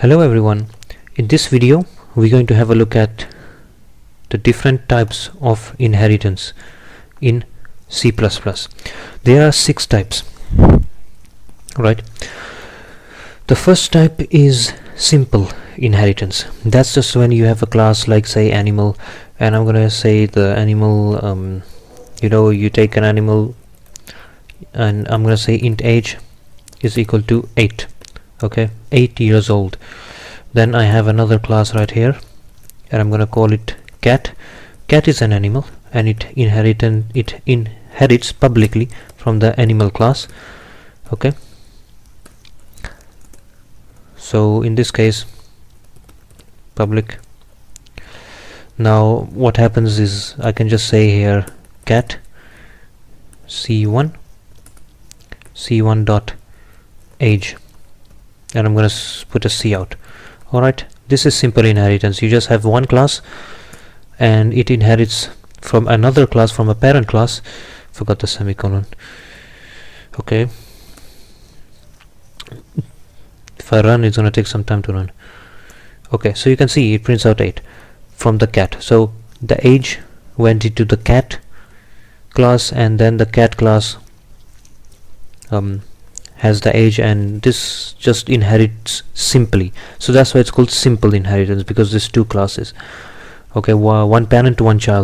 Hello everyone, in this video we're going to have a look at the different types of inheritance in C++. There are 6 types, right? The first type is simple inheritance. That's just when you have a class like say animal, and I'm gonna say the animal, you take an animal and I'm gonna say int age is equal to 8. Okay, 8 years old. Then I have another class right here and I'm gonna call it cat. Cat is an animal and it inherits publicly from the animal class. Okay, so in this case public. Now what happens is I can just say here cat c1 dot age, and I'm gonna put a C out. Alright, this is simple inheritance. You just have one class and it inherits from another class, from a parent class. Forgot the semicolon. Okay, if I run, it's gonna take some time to run. Okay, so you can see it prints out 8 from the cat. So the age went into the cat class, and then the cat class has the age, and this just inherits simply. So that's why it's called simple inheritance, because there's 2 classes. Okay, one parent to one child.